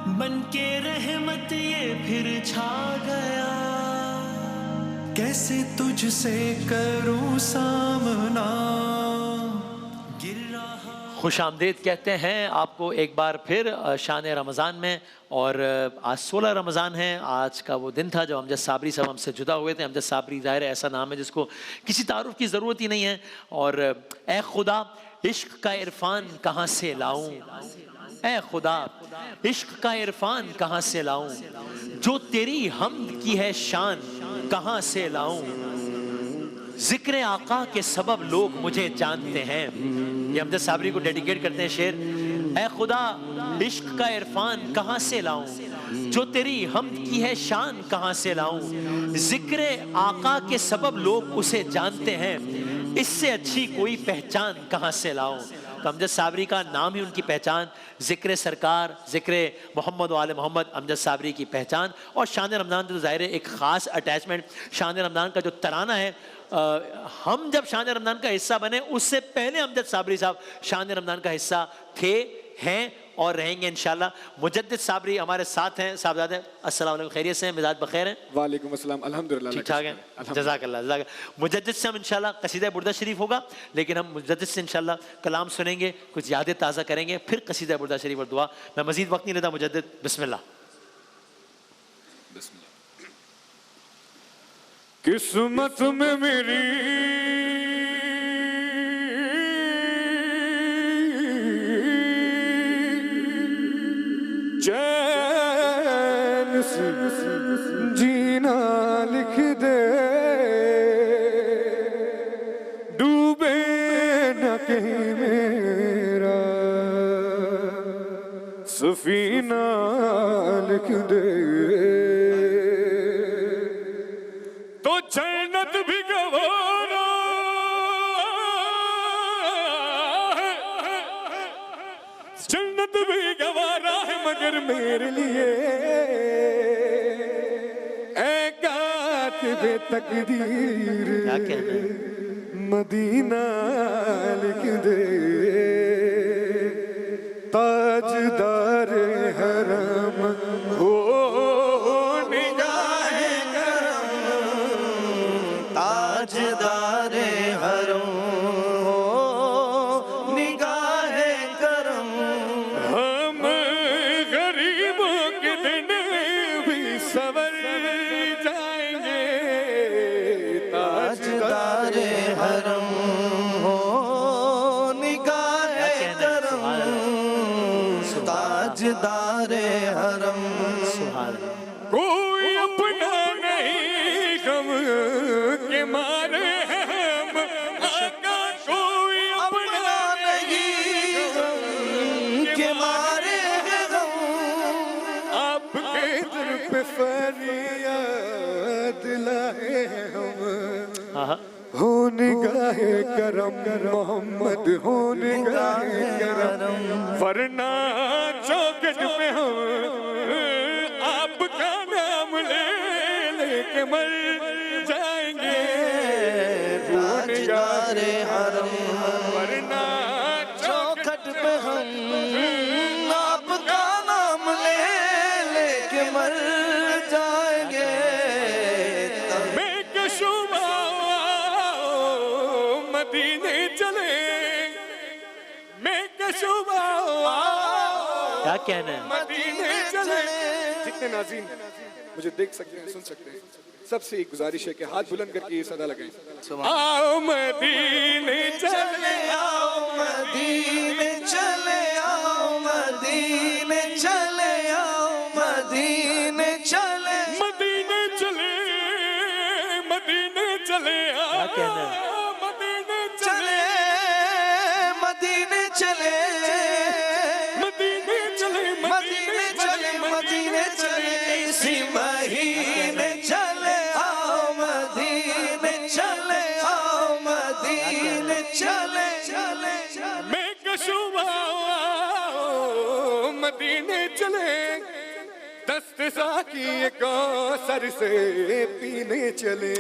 बनके रहमत ये फिर छा गया, कैसे तुझसे करूं सामना, गिर रहा। खुशामदीद कहते हैं आपको एक बार फिर शान रमज़ान में। और आज 16 रमज़ान है। आज का वो दिन था जब अमजद साबरी साहब हमसे जुदा हुए थे। अमजद साबरी ज़ाहिर है ऐसा नाम है जिसको किसी तारुफ की ज़रूरत ही नहीं है। और ए खुदा इश्क का इरफान कहाँ से लाऊं, ए खुदा इश्क का इरफान कहाँ से लाऊं, जो तेरी हमद की है शान कहाँ से लाऊं, जिक्र आका के सबब लोग मुझे जानते हैं। ये अमजद साबरी को डेडिकेट करते हैं शेर। ऐ खुदा इश्क का इरफान कहाँ से लाऊं, जो तेरी हमद की है शान कहाँ से लाऊं, जिक्र आका के सबब लोग उसे जानते हैं, इससे अच्छी कोई पहचान कहाँ से लाऊं। तो अमजद साबरी का नाम ही उनकी पहचान, जिक्र सरकार, जिक्र मोहम्मद वाले मोहम्मद अमजद साबरी की पहचान। और शान रमज़ान तो ज़ाहिर है एक ख़ास अटैचमेंट। शान रमज़ान का जो तराना है, हम जब शान रमज़ान का हिस्सा बने उससे पहले अमजद साबरी साहब शान रमज़ान का हिस्सा थे, हैं और रहेंगे इंशाल्लाह। मुजद्दिद साबरी हमारे साथ हैं। साहबजादे अस्सलाम वालेकुम, खैरियत से हैं, मिजाज बखैर हैं? वालेकुम अस्सलाम, अल्हम्दुलिल्लाह ठीक ठाक हैं, जज़ाकल्लाह। मुजद्दिद से हम इंशाल्लाह कसीदा बुर्दा शरीफ होगा, लेकिन हम मुजद्दिद से इंशाल्लाह कलाम सुनेंगे, कुछ यादें ताज़ा करेंगे, फिर कसीदा बुर्दा शरीफ और दुआ। मैं मज़ीद वक्त नहीं लेता। मुजद्दिद बिस्मिल्लाह। किस्मत में मेरी चैन से जीना लिख दे, डूबे न कहीं मेरा सफीना लिख दे, तो जन्नत भी गवारा है, जन्नत भी गवारा है मगर मेरे लिए ऐ कातिबे तकदीर मदीना लिख दे, ताजदार हरम हो ताजदारे हरम हो निगाहे करम, हम गरीबों के दिन भी सवर जाएंगे, ताजदारे हरम हो निगाहे करम, ताजदारे हरम। कोई अपना नहीं गम के मारे हम आका, कोई अपना नहीं गम के मारे हम, आपके दर पे फरियाद लाए हम, हो निगाहे करम मोहम्मद, हो निगाहे करम, वरना चौखट में हम आपका नाम ले लेके मर जाएंगे, ताजदारे हरम, वरना चौखट पे हम आपका नाम ले लेके मर जाएंगे। मैं कशुमा मदीने चले, मैं कशुमा क्या कहना है? मदीने चले। जितने नाज़रीन मुझे देख सकते हैं, सुन सकते हैं, सबसे एक गुजारिश है कि हाथ बुलंद करके ये सदा लगाएं। आओ मदीने चले, आओ मदीने चले, आओ मदीने चले, आओ मदीने चले, मदीने चले, मदीने चले, क्या कहना है? मदीने चले, मदीने चले, मदीने चले, मदीने चले, मदीने चले, इसी महीने चले, आओ मदीने चले, आओ मदीने चले, चले, चले। मैं कशुमा मदीने चले, दस्त साकी कौसर से पीने चले,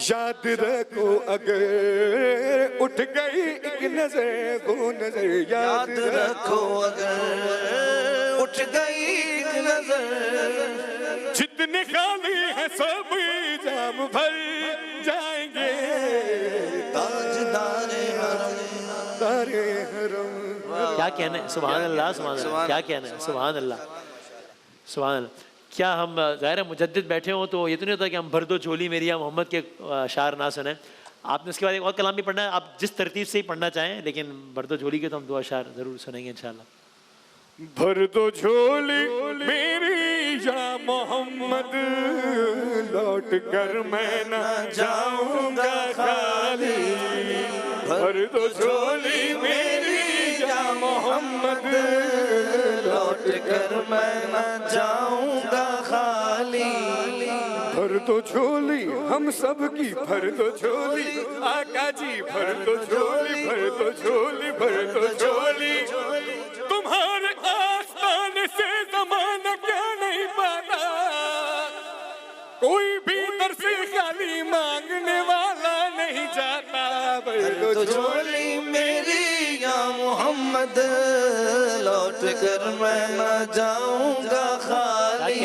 याद रखो अगर उठ गई एक नजर वो नजर, याद रखो अगर उठ गई नजर, जितने खाली हैं सब जाम भर जाएंगे, ताजदारे हरम। तारे हरम। क्या कहना है, सुभान अल्लाह, सुभान अल्लाह, क्या कहना है, सुभान अल्लाह, सुभान अल्लाह। क्या हम ज़ाहिर मुजद्दिद बैठे हों तो ये तो नहीं होता कि हम भर दो झोली मेरी या मोहम्मद के अशार ना सुने। आपने उसके बाद एक और कलाम भी पढ़ना है, आप जिस तरतीब से ही पढ़ना चाहें, लेकिन भर दो झोली के तो हम 2 अशार ज़रूर सुनेंगे इंशाल्लाह। भर दो झोली मेरी या मोहम्मद, लौट कर मैं न जाऊंगा खाली। भर दो झोली मेरी या मोहम्मद, लौट कर मैं न जाऊंगा खाली। भर दो झोली हम सब की, भर दो झोली आका जी, भर दो झोली, भर दो झोली, भर दो झोली। तुम्हारे आस्थान से ज़माना क्या नहीं पाता, कोई भी दर से खाली मांगने वाला नहीं जाता। भर दो झोली मेरी या मोहम्मद, लौट कर मैं न जाऊंगा खाली।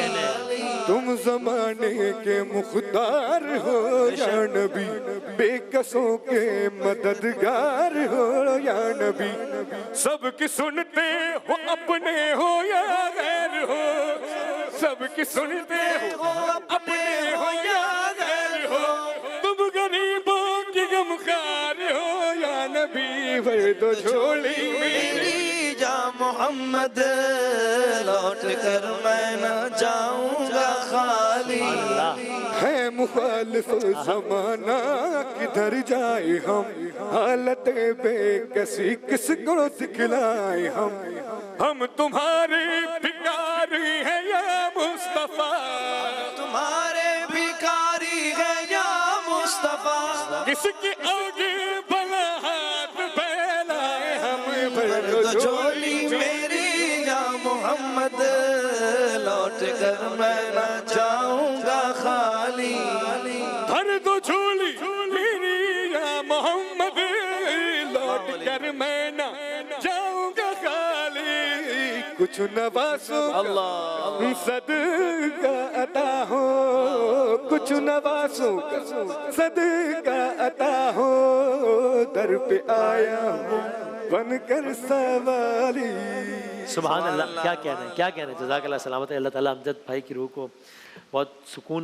तुम जमाने के मुख्तार हो या नबी, बेकसों के मददगार हो या नबी। सबकी सुनते हो अपने हो या गैर हो, सबकी सुनते हो अपने हो या गैर हो। तुम गरीबों की गमखार हो या नबी। भर दो झोली मेरी या मोहम्मद, लौट कर मैं न जाऊंगा खाली। है मुखालिफ जमाना किधर जाए हम, हालत बेकसी किसको दिखलाए हम तुम्हारे भिखारी हैं या मुस्तफा, तुम्हारे भिखारी है या मुस्तफा। किसके आगे भला हाथ फैलाए हम। भर दो झोली मेरी या मोहम्मद, लौट कर मैं न जाऊंगा खाली। भर दो झोली मेरी या मोहम्मद, लौट कर मैं न जाऊंगा खाली। कुछ नवासों का सदका अता हो, कुछ नवासों का सदका अता हो। दर पे आया हूँ बनकर सवारी। सुभान अल्लाह, क्या कहना है, क्या कहना है। जज़ाकल्लाह सलामत है। अल्लाह ताला अमजद भाई की रूह को बहुत सुकून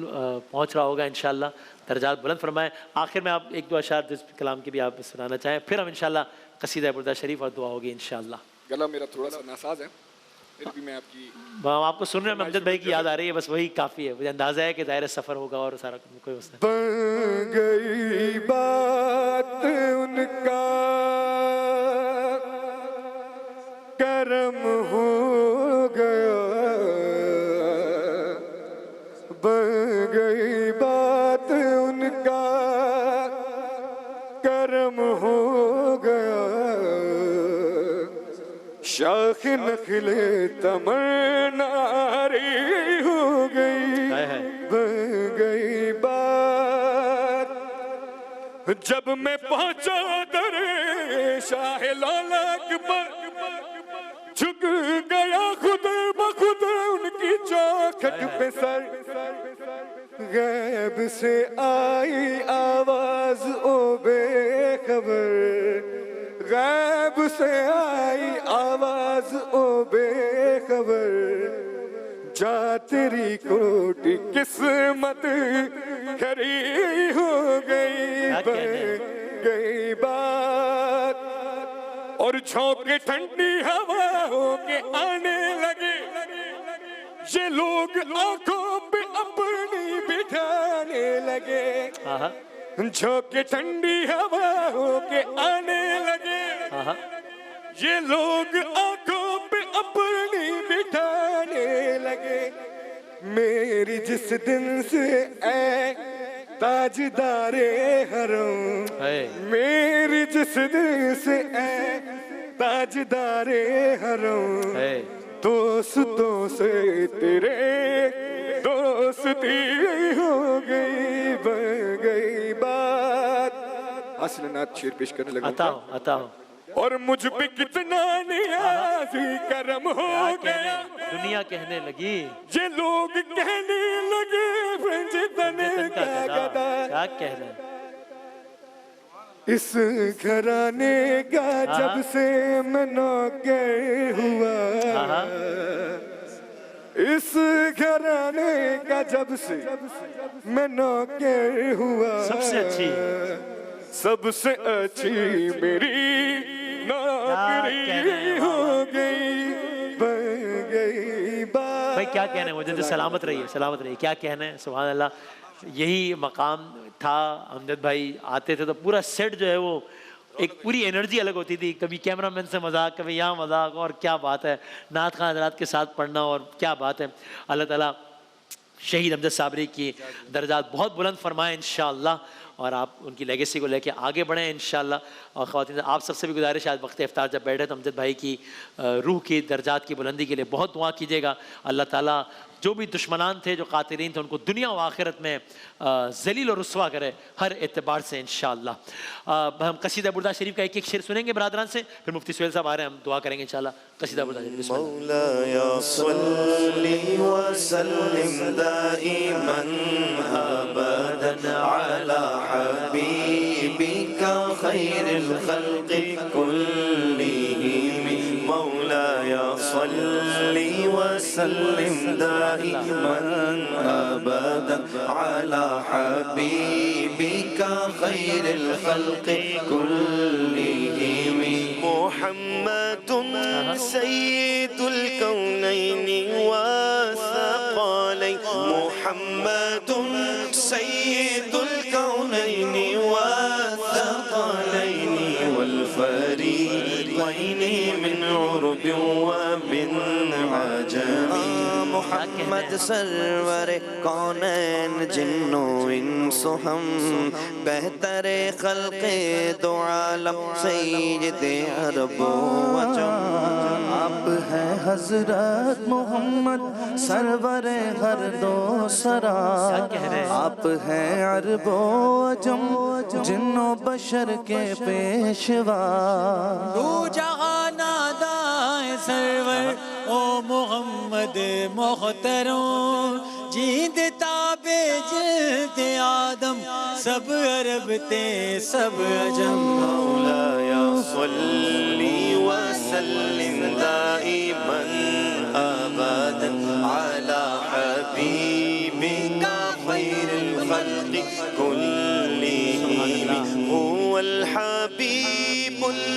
पहुँच रहा होगा इंशाल्लाह, दर्जात बुलंद फरमाए। आखिर में आप 1-2 अशार जिस कलाम की भी आप सुनाना चाहें, फिर हम इंशाल्लाह कसीदा बुर्दा शरीफ और दुआ होगी इंशाल्लाह। गला मेरा थोड़ा सा नासाज है, फिर भी मैं आपकी आपको सुनने में अमजद भाई की याद आ रही है, बस वही काफ़ी है। मुझे अंदाज़ा है कि दायरे सफ़र होगा और सारा कोई उसने। बन गई बात उनका करम हो गया, बन गई बात उनका करम हो गया। शाख नखले तमन्नारी हो गई, बन गई बात। जब मैं पहुंचा दरे शाह लालक पर, झुक गया खुद बखुद उनकी चौखट पे सर। गैब से आई आवाज ओ बेखबर, गैब से आई आवाज ओ बेखबर। जा तेरी कोटि किस्मत खरी हो गई, बन गई बात। और झोंके ठंडी हवा होके आने लगे, ये लोग आंखों पे अपनी बिठाने लगे। झोंके ठंडी हवा होके आने लगे, ये लोग आंखों पे अपनी बिठाने लगे। मेरी जिस दिन से ऐ ताजदारे हरम, मेरी जिस दिन से ऐ ताजदारे हरम। दोस्तों से तेरे दोस्ती हो गई, बन गई बात। असलनाथ शेर पेश करने लगा। आता हो। और मुझ पे कितना नियाज़ी करम हो गया, दुनिया कहने लगी ये लोग कहने लगे फ्रेंच तने का गदा। क्या कह रहे हैं? इस घराने का जब से मैं नौकर हुआ, इस घराने का जब से मैं नौकर हुआ, सबसे अच्छी मेरी नौकरी हो गई, बन गई बात। भाई क्या कहना है मुझे तो सलामत रहिए, सलामत रहिए। क्या कहना है? सुभान अल्लाह। यही मकाम था। अमजद भाई आते थे तो पूरा सेट जो है वो एक पूरी एनर्जी अलग होती थी। कभी कैमरामैन से मजाक, कभी यहाँ मजाक, और क्या बात है नात खान हज़रात के साथ पढ़ना, और क्या बात है। अल्लाह ताला शहीद अमजद साबरी की दर्जात बहुत बुलंद फरमाए इंशाअल्लाह, और आप उनकी लेगेसी को लेके आगे बढ़ें इंशाअल्लाह। और ख़वातीन आप सबसे भी गुजारिश है, आज वक्त इफ्तार जब बैठे तो अमजद भाई की रूह की दर्जात की बुलंदी के लिए बहुत दुआ कीजिएगा। अल्लाह ताला जो भी दुश्मनान थे, जो कातिरीन थे, उनको दुनिया व आखिरत में जलील और रुस्वा करे हर एतबार से इंशाअल्लाह। हम कसीदा बुर्दा शरीफ का एक एक शेर सुनेंगे बरादरान से, फिर मुफ्ती सुहेल साहब आ रहे हैं, हम दुआ करेंगे इंशाअल्लाह। कसीदा बुर्दा शरीफ। मौलाया सल्ली व सल्लिम दाइमन अबदन अला हबीबिका खैरिल खल्क़ि कुल्लिहिम। मौलाया सल्ली व सल्लिम दाइमन अबदन अला हबीबिका खैरिल खल्क़ि कुल्लिहिम। मुहम्मदुन सय्यिदुल कौनैनि व सक़लैन। मुहम्मदुन सय्यिदुल कौनैनि व सक़लैन वल फरीक़ैनि मिन उर्बि व मिन अजम। मोहम्मद सरवर कौनैन जिन्नो इंसो हम, बेहतरे खल्क़े दो आलम सय्यिदे अरबो अजम। आप हैं हजरत मोहम्मद सरवर हर दो सरा, आप हैं अरबो अजम जिन्नो बशर के पेशवा। तू जहाना दाए सरवर ओ मोहम्मद मोहतरम, जींद ताबे जिल्द आदम सब अरब ते सब अजम। मौलाया सल्ली व सल्लिम दाइमन अबदन अला हबीबिका खैरिल खल्क़ि कुल्लिहिम। हुवल हबीबुल्लज़ी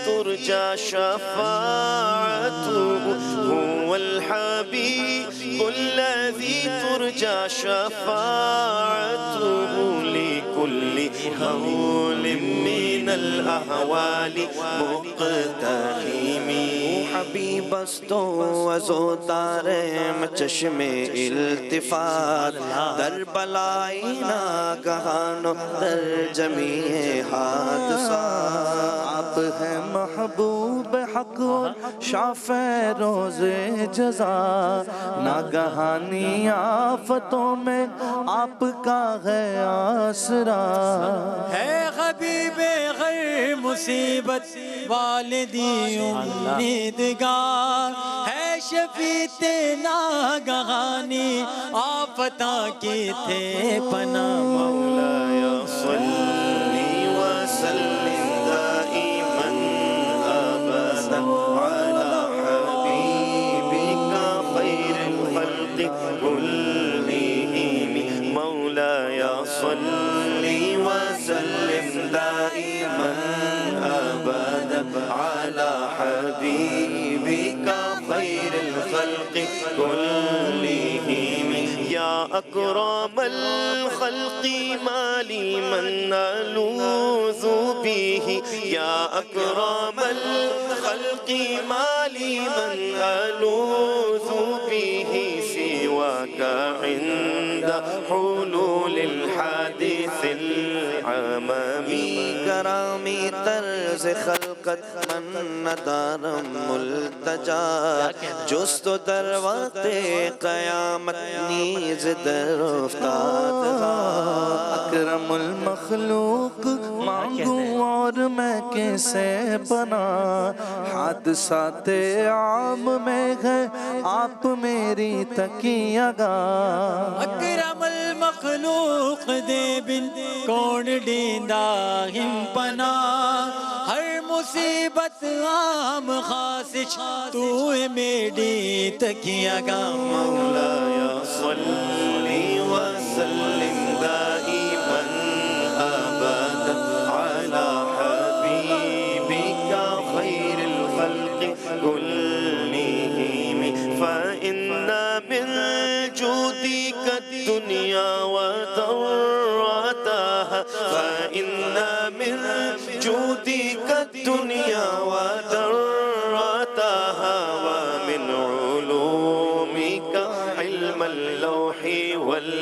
तुरजा शफ़ाअतुहु। हुवल हबीबुल्लज़ी तुरजा शफ़ाअतुहु लिकुल्लि हौलिम मिनल अहवालि मुक़तहिमी। हबीबस्तो अज़ोतारे में चश्मे इल्तिफ़ात, दर बलाई ना कहानो दर जमीए हादसा। आप हैं महबूब हक और शाफ़े रोज़े जज़ा, नागहानी आफतों में आपका है आसरा। है हबीबे हर मुसीबत वालिदी उम्मीदगार, है शफीते नागहानी आफता की थे पना। मौलाया सल्ली व सल्लिम दाइमन अबदन अला हबीबिका खैरिल खल्क़ि कुल्लिहिम। मौलाया सल्ली व सल्लिम दाइमन अबदन अला हबीबिका खैरिल खल्क़ि कुल्लिहिम। या अकरमल खल्क़ि माली मन अलूज़ु बिही। या अकरमल खल्क़ि माली मन अलूज़ु बिही। सिवाका इंद हुलूलिल हादिसिल अममी। करामी तर्ज़ खल्क़ खलकत मन नदारम मुल्तजा जुस्त दर वक़्ते क़यामत नीज़ दर उफ्ताद अकरमुल मखलूक मांगू और मैं कैसे बना हादसाते आम में है आप मेरी तकियागा अकरमुल मखलूक दे बिन कौन डींदा हिम पना हर मुसीबत आम खासिश तू है मेरी तकियागा मौलाया सल्ली व सल्लिम दाइमन अबदन अला हबीबिका खैरिल खल्क़ि कुल्लिहिम फ़इन्ना मिन जूदिका दुनिया व दर्रतहा फ़इन्ना मिन जूदिका दुनिया व दर्रतहा व मिन उलूमिका इल्मल लौहि वल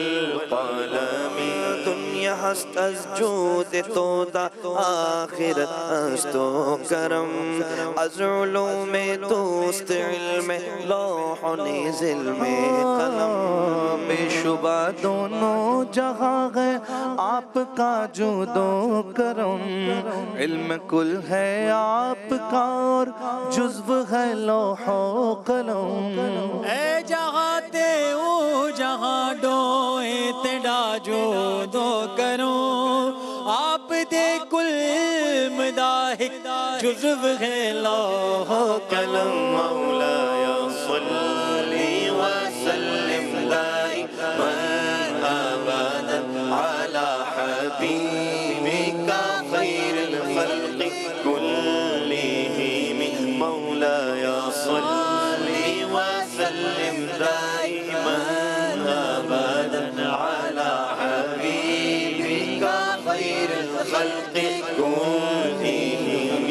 क़लम दुनिया हस्त अज़ जूद तो दा आखिरत अज़ तो करम अज़ उलूम दोस्त इल्म लौह नीज़ इल्म कलम बेशुबा दोनों जहां है आपका जुदो करम इल्म कुल है आपका और जुज़्व है लौहो कलम ए जहाँ ते ओ जहाँ डोए तेरा जो दो करो आप दे कुल मदाहिक जुज़्व है लौहो कलम मौलाया सल्ली व सल्लिम दाइमन अबदन अला हबीबिका खैरिल खल्क़ि कुल्लिहिम मौलाया सल्ली व सल्लिम दाइमन अबदन अला हबीबिका खैरिल खल्क़ि कुल्लिहिम।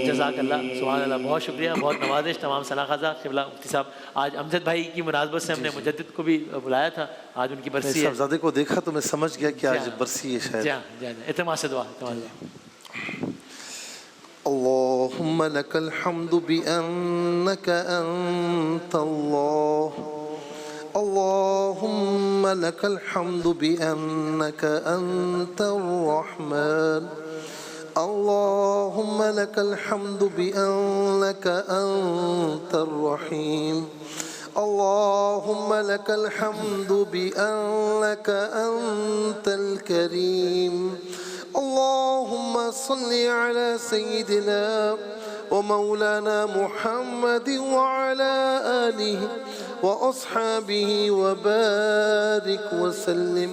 जज़ाकल्लाह सुभान अल्लाह। बहुत शुक्रिया, बहुत नवाजिश तमाम सना ख़ज़ा क़िबला मुफ्ती साहब। आज अमजद भाई की मुनासबत से हमने मुजद्दिद को भी बुलाया था, आज उनकी बरसी है। साहबजादे को देखा तो मैं समझ गया कि आज बरसी है शायद। जी हाँ, इत्तेमा से दुआ, इत्तेमा से दुआ। अल्लाहुम्मा लकल हम्दु बिअन्नका अंतल्लाह अल्लाहुम्मा लकल हम्दु बिअन्नका अंतर रहमान अल्लाहुम्मा लकल हम्दु बिअन्नका अंतर रहीम अल्लाहुम्मा लकल हम्दु बिअन्नका अंतल करीम अल्लाहुम्मा सल्लि अला सय्यिदिना व मौलाना मुहम्मद व अला आलिहि व अस्हाबिहि व बारिक व सल्लिम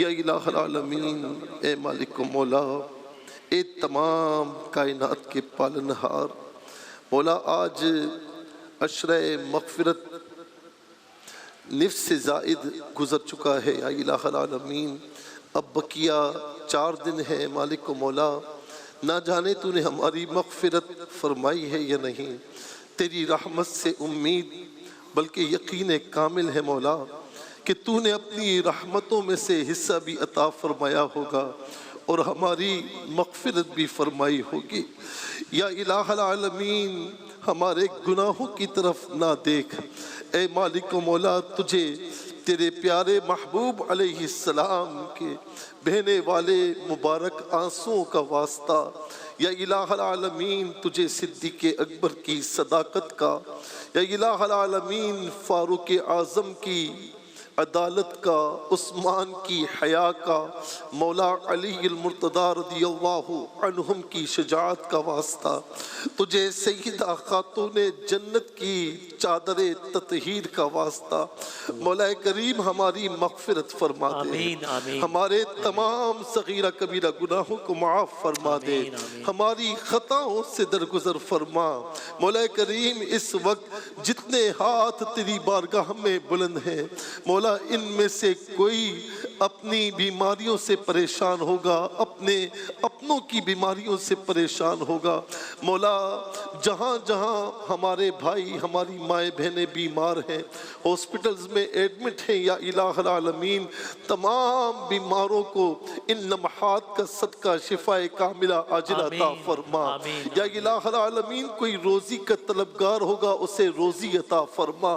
या इलाहुल आलमीन ए मालिक मौला ए तमाम कायनात के पालनहार मौला आज अशरे मग़फ़िरत निफ़ से ज़ायद गुज़र चुका है या इलाहुल आलमीन अब बकिया 4 दिन है मालिक मौला ना जाने तूने हमारी मग़फ़िरत फरमाई है या नहीं तेरी रहमत से उम्मीद बल्कि यकीन कामिल है मौला कि तूने अपनी रहमतों में से हिस्सा भी अता फरमाया होगा और हमारी मग़फ़िरत भी फरमाई होगी या इलाहुल आलमीन हमारे गुनाहों की तरफ ना देख ए मालिक मौला तुझे तेरे प्यारे महबूब अलैहिस्सलाम के बहने वाले मुबारक आंसुओं का वास्ता या इलाहुल आलमीन तुझे सिद्दीक़ अकबर की सदाकत का या इलाहुल आलमीन फ़ारूक़ आज़म की अदालत का उस्मान की हया का मौला अली मुर्तदा रज़ियल्लाहु अन्हुम की शजाअत का वास्ता तुझे सय्यदा खातूने जन्नत की चादरे ततहीर का वास्ता मौला करीम हमारी मग़फ़िरत फरमा दे हमारे तमाम सगीरा कबीरा गुनाहों को माफ़ फरमा दे हमारी ख़ताओं से दरगुजर फरमा मौला करीम इस वक्त जितने हाथ तेरी बारगाह में बुलंद हैं मौला इनमें से कोई अपनी बीमारियों से परेशान होगा अपनों की बीमारियों से परेशान होगा मौला जहाँ जहाँ हमारे भाई हमारी माएँ बहनें बीमार हैं हॉस्पिटल्स में एडमिट हैं या इलाहुल आलमीन तमाम बीमारों को इन लम्हात का सदका शिफाए कामिला आजिला अता फरमा या इलाहुल आलमीन कोई रोज़ी का तलबगार होगा उसे रोज़ी अता फरमा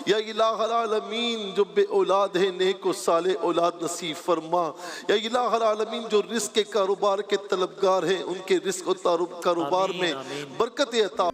या इलाहुल आलमीन जो बे औलाद है नेक व साले औलाद नसीब फरमा या इलाहुल आलमीन जो रिज़्क़ के कारोबार के तलबगार हैं उनके रिज़्क़ और कारोबार में बरकत अता